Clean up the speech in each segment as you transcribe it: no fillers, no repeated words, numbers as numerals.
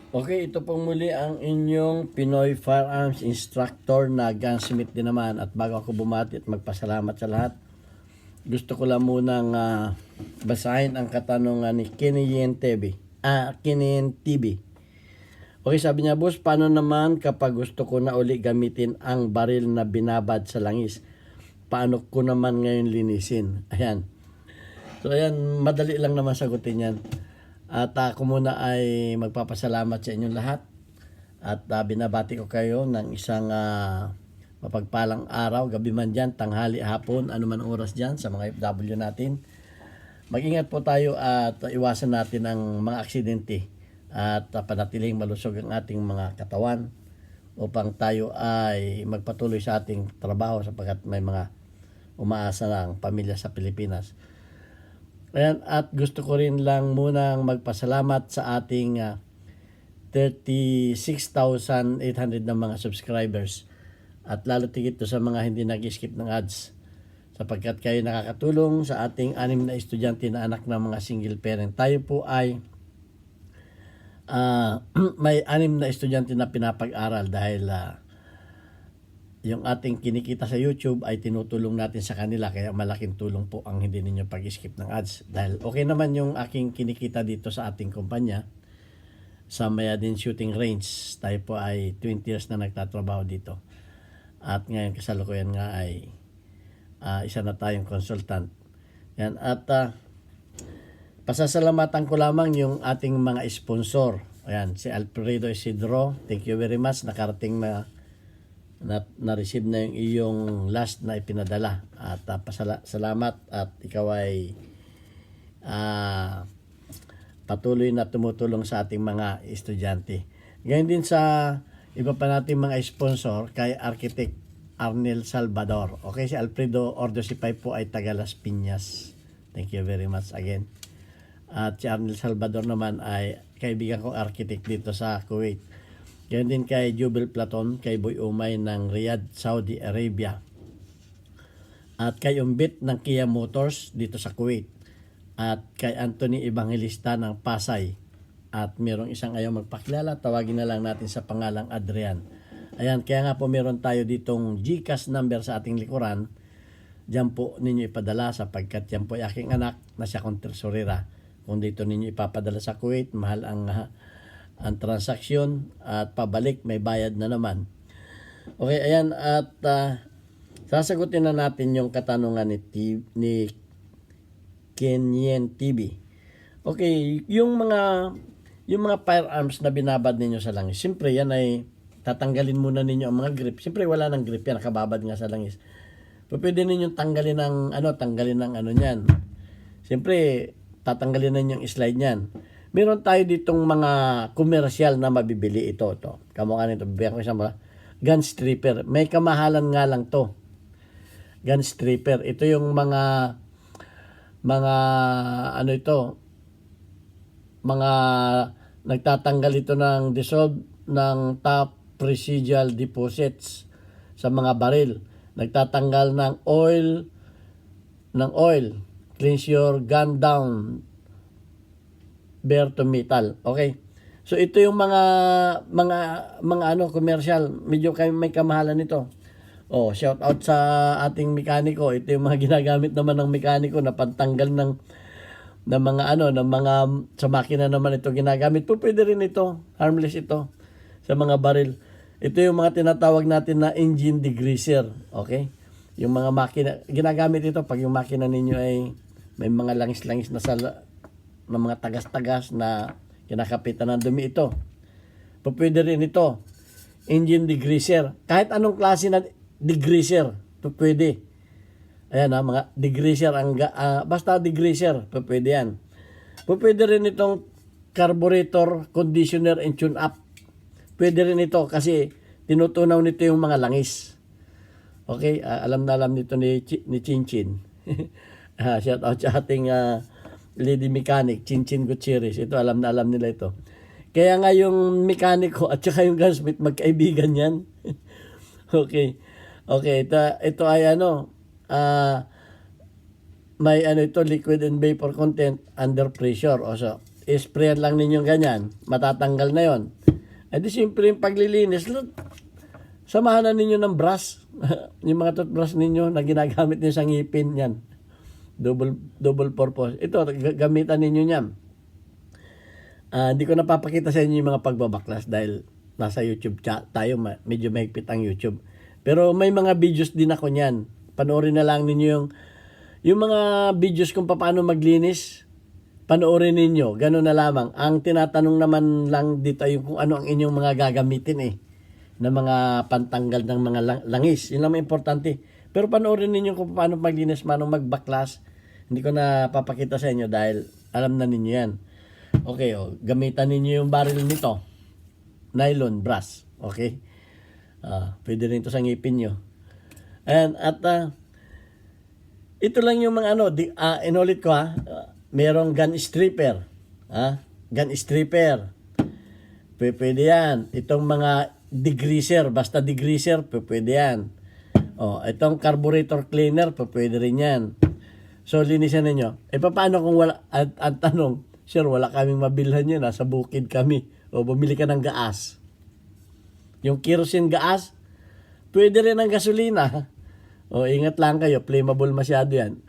Okay, ito pong muli ang inyong Pinoy Firearms Instructor na gunsmith din naman. At bago ako bumati at magpasalamat sa lahat, gusto ko lang munang basahin ang katanungan ni Kiniyen TV. Kiniyen TV. Okay, sabi niya, boss, paano naman kapag gusto ko na uli gamitin ang baril na binabad sa langis? Paano ko naman ngayon linisin? Ayan. So ayan, madali lang naman sagutin yan. At ako muna ay magpapasalamat sa inyong lahat. At binabati ko kayo ng isang mapagpalang araw, gabi man dyan, tanghali, hapon, anuman oras dyan sa mga FW natin. Mag-ingat po tayo at iwasan natin ang mga aksidente at panatiling malusog ang ating mga katawan upang tayo ay magpatuloy sa ating trabaho sapagkat may mga umaasa ng pamilya sa Pilipinas. Ayan, at gusto ko rin lang munang magpasalamat sa ating 36,800 na mga subscribers at lalo tigit to sa mga hindi nag-skip ng ads sapagkat kayo nakakatulong sa ating 6 na estudyante na anak ng mga single parent. Tayo po ay may 6 na estudyante na pinapag-aral dahil yung ating kinikita sa YouTube ay tinutulong natin sa kanila, kaya malaking tulong po ang hindi ninyo pag-skip ng ads. Dahil okay naman yung aking kinikita dito sa ating kumpanya sa Mayadin Shooting Range. Tayo po ay 20 years na nagtatrabaho dito. At ngayon kasalukuyan nga ay isa na tayong consultant. Yan. At pasasalamatan ko lamang yung ating mga sponsor. Ayan, si Alfredo Isidro. Thank you very much. Nakarating na-receive na yung iyong last na ipinadala at salamat at ikaw ay patuloy na tumutulong sa ating mga estudyante. Ganyan din sa iba pa nating mga sponsor kay Architect Arnel Salvador. Okay, si Alfredo Ordosipay po ay taga Las Piñas. Thank you very much again. At si Arnel Salvador naman ay kaibigan kong architect dito sa Kuwait. Ganyan din kay Jubel Platon, kay Boy Umay ng Riyadh, Saudi Arabia. At kay Umbit ng Kia Motors dito sa Kuwait. At kay Anthony Evangelista ng Pasay. At merong isang ayaw magpakilala, tawagin na lang natin sa pangalang Adrian. Ayan, kaya nga po meron tayo ditong GCash number sa ating likuran. Diyan po ninyo ipadala sapagkat yan po ay aking anak na siya kong tresurera. Kung dito ninyo ipapadala sa Kuwait, mahal ang transaksyon at pabalik may bayad na naman. Okay, ayan at sasagutin na natin yung katanungan ni Kenyen TV. Okay, yung mga firearms na binabad ninyo sa langis, siyempre yan ay tatanggalin muna ninyo ang mga grip. Siyempre wala nang grip yan, nakababad nga sa langis. Pwede ninyong tanggalin ng ano niyan. Siyempre tatanggalin na yung slide niyan. Meron tayo ditong mga komersyal na mabibili ito. Kamukha nito, bibigyan ko isang gun stripper. May kamahalan nga lang to. Gun stripper. Ito yung mga nagtatanggal ito ng dissolve ng top residual deposits sa mga baril. Nagtatanggal ng oil. Cleanse your gun down. Bare to metal. Okay. So ito yung mga commercial, medyo may kamahalan nito. Oh, shout out sa ating mekaniko. Ito yung mga ginagamit naman ng mekaniko na pantanggal ng mga sa makina naman ito ginagamit. Pwede rin ito, harmless ito sa mga baril. Ito yung mga tinatawag natin na engine degreaser. Okay? Yung mga makina ginagamit ito pag yung makina ninyo ay may mga langis-langis na ng mga tagas-tagas na kinakapitan ng dumi ito. Pwede rin ito. Engine degreaser. Kahit anong klase na degreaser, pwede. Ayan mga degreaser. Basta degreaser, pwede yan. Pwede rin itong carburetor, conditioner, and tune-up. Pwede rin ito kasi tinutunaw nito yung mga langis. Okay, alam na alam nito ni Chinchin. Shout out sa ating lady mechanic, Chinchin Gutierrez. Ito, alam na alam nila ito. Kaya nga yung mekaniko at saka yung gunsmith, magkaibigan yan. Okay. Okay, ito ay may ito, liquid and vapor content under pressure. O so, isprayan lang ninyong ganyan, matatanggal na yon. Eh di siyempre yung paglilinis, samahan na ninyo ng brush. Yung mga toothbrush ninyo na ginagamit niyo sa ngipin yan. Double purpose. Ito, gamitan ninyo yan. Hindi ko napapakita sa inyo yung mga pagbabaklas dahil nasa YouTube chat tayo, medyo mahigpit ang YouTube. Pero may mga videos din ako niyan. Panoorin na lang ninyo yung mga videos kung paano maglinis. Panoorin ninyo, gano'n na lamang. Ang tinatanong naman lang dito yung kung ano ang inyong mga gagamitin na mga pantanggal ng mga langis. Yun lang importante. Pero panoorin ninyo kung paano maglinis, paano magbaklas. Hindi ko na papakita sa inyo dahil alam na ninyo yan. Okay, gamitan ninyo yung barrel nito. Nylon brush. Okay? Pwede rin ito sa ngipin nyo. Ito lang yung mga inulit ko merong gun stripper. Gun stripper. Pwede yan. Itong mga degreaser, basta degreaser, pwede yan. Itong carburetor cleaner, pwede rin yan. So, linisan ninyo. Paano kung wala, ang tanong, sir, wala kaming mabilhan yun, nasa bukid kami. Bumili ka ng gas. Yung kerosene gas, pwede rin ang gasolina. Ingat lang kayo, flammable masyado yan.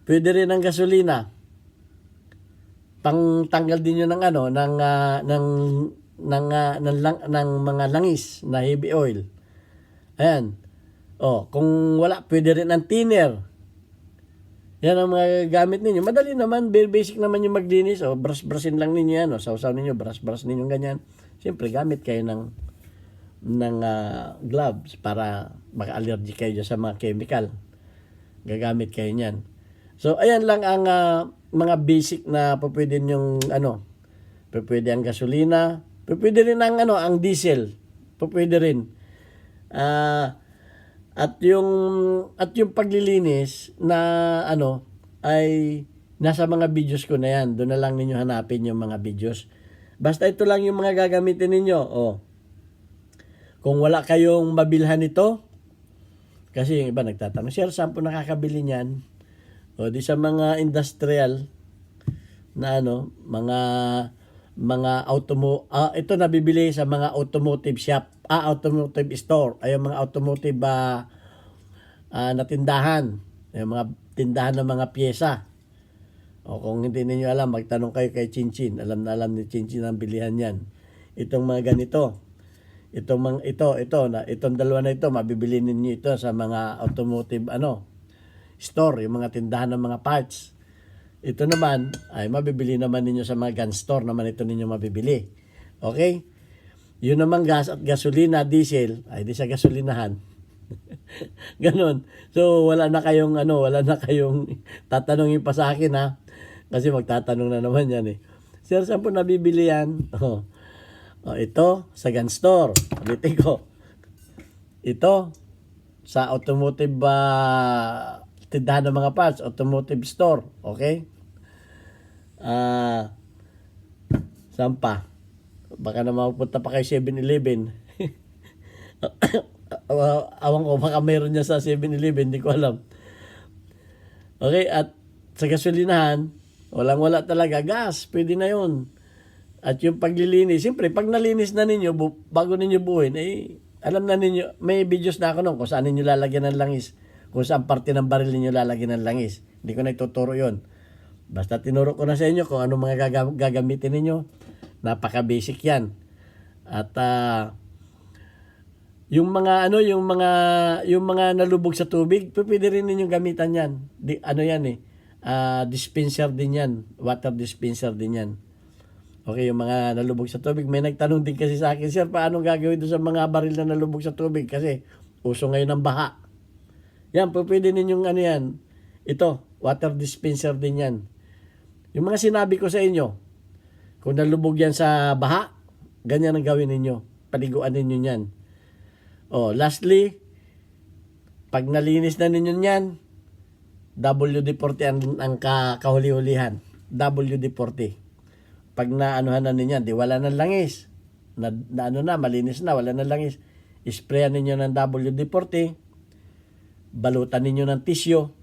Pwede rin ang gasolina. Pangtanggal din yun ng mga langis na heavy oil. Ayan. Kung wala, pwede rin ang thinner. Yan ang mga gamit ninyo. Madali naman, very basic naman yung maglinis. Brush-brushin lang ninyo yan. Sausaw ninyo, brush ninyo ganyan. Siyempre, gamit kayo ng gloves para maka-allergy kayo sa mga chemical. Gagamit kayo niyan. So, ayan lang ang mga basic na pwede nyong pwede ang gasolina, pwede rin ang diesel. Pwede rin. At yung paglilinis na ay nasa mga videos ko na yan. Doon na lang ninyo hanapin yung mga videos. Basta ito lang yung mga gagamitin ninyo. Kung wala kayong mabilhan nito, kasi yung iba nagtatanong, sir, saan po nakakabili niyan? Di sa mga industrial na mga ito nabibili sa mga automotive shop, automotive store, ay mga automotive na tindahan, yung mga tindahan ng mga pyesa. Kung hindi niyo alam, magtanong kayo kay Chinchin. Alam na alam ni Chinchin ang bilihan yan. Itong mga ganito, itong dalawa na ito, mabibili ninyo ito sa mga automotive store, yung mga tindahan ng mga parts. Ito naman ay mabibili naman ninyo sa mga gun store naman ito ninyo mabibili. Okay? Yun naman gas at gasolina, diesel, ay di sa gasolinahan. Ganon. So wala na kayong tatanungin pa sa akin kasi magtatanong na naman yan Sir, saan po nabibili yan? Ito sa gun store. Ulitin ko. Ito sa automotive tindahan ng mga parts, automotive store. Okay? Saan pa? Baka na mapupunta pa kay 7-Eleven. Awan ko, baka meron niya sa 7-Eleven, hindi ko alam. Okay, at sa gasolinahan, walang-wala talaga. Gas, pwede na yun. At yung paglilinis, siyempre, pag nalinis na ninyo, bago ninyo buuin, alam na ninyo, may videos na ako nun kung saan ninyo lalagyan ng langis. Kung saan parte ng baril ninyo lalagyan ng langis. Hindi ko na ituturo yon. Basta tinuro ko na sa inyo kung ano mga gagamitin ninyo. Napaka-basic yan. At yung mga nalubog sa tubig, pwede rin ninyong gamitan yan. Dispenser din yan. Water dispenser din yan. Okay, yung mga nalubog sa tubig. May nagtanong din kasi sa akin, sir, paano gagawin doon sa mga baril na nalubog sa tubig? Kasi uso ngayon ng baha. Yan, pwede ninyong yan. Ito, water dispenser din yan. Yung mga sinabi ko sa inyo, kung nalubog yan sa baha, ganyan ang gawin ninyo. Paliguan ninyo yan. Lastly, pag nalinis na ninyo yan, WD-40 ang kahuli-hulihan. WD-40. Pag naanuhan na ninyo, di wala ng langis. Malinis na, wala ng langis. Isprayan ninyo ng WD-40. Balutan ninyo ng tissue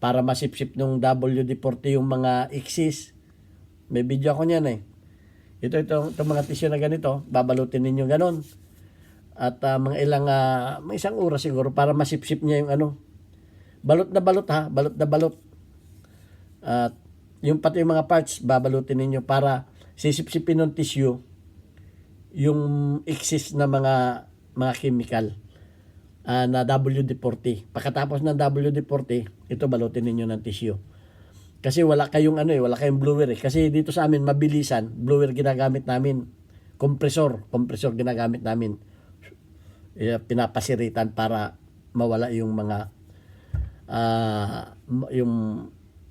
para masipsip ng WD-40 yung mga iksis. May video ako niyan Itong mga tissue na ganito, babalutin ninyo ganon. At mga ilang, may isang oras siguro para masipsip niya yung ano. Balot na balot ha, balot na balot. At yung pati yung mga parts, babalutin ninyo para sisipsipin ng tissue yung excess na mga chemical na WD-40. Pagkatapos ng WD-40, ito balutin ninyo ng tissue. Kasi wala kayong wala kayong blower eh. Kasi dito sa amin mabilisan, blower ginagamit namin. Compressor ginagamit namin. Pinapasiritan para mawala yung mga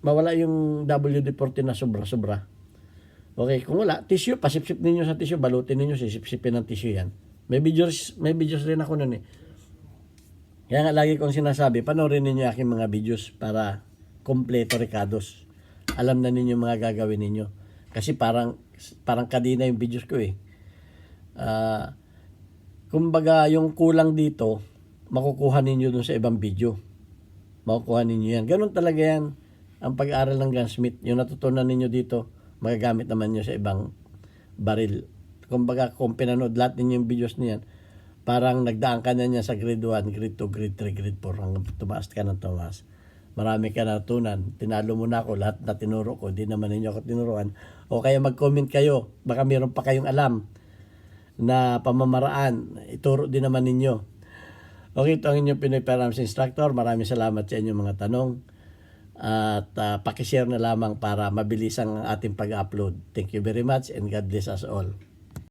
mawala yung WD-40 na sobra-sobra. Okay, kung wala, tissue, pasipsip ninyo sa tissue, balutin ninyo, sisipsipin ng tissue yan. May videos rin ako nun eh. Kaya nga lagi kong sinasabi, panoorin ninyo aking mga videos para kompleto Ricardos. Alam na ninyo mga gagawin ninyo. Kasi parang kadina yung videos ko eh. Kumbaga yung kulang dito, makukuha ninyo dun sa ibang video. Makukuha ninyo yan. Ganun talaga yan. Ang pag-aaral ng gunsmith, yung natutunan ninyo dito, magagamit naman nyo sa ibang baril. Kumbaga kung pinanood lahat ninyo yung videos niyan, parang nagdaan ka na niya sa grade 1, grade 2, grade 3, grade 4, hanggang tumaas ka ng tumaas. Marami ka natutunan. Tinalo mo na ako, lahat na tinuro ko, hindi naman ninyo ako tinuruan. O kaya mag-comment kayo, baka meron pa kayong alam na pamamaraan, ituro din naman ninyo. Okay, ito ang inyong Pinoy Firearms Instructor. Maraming salamat sa inyong mga tanong. At pakishare na lamang para mabilis ang ating pag-upload. Thank you very much and God bless us all.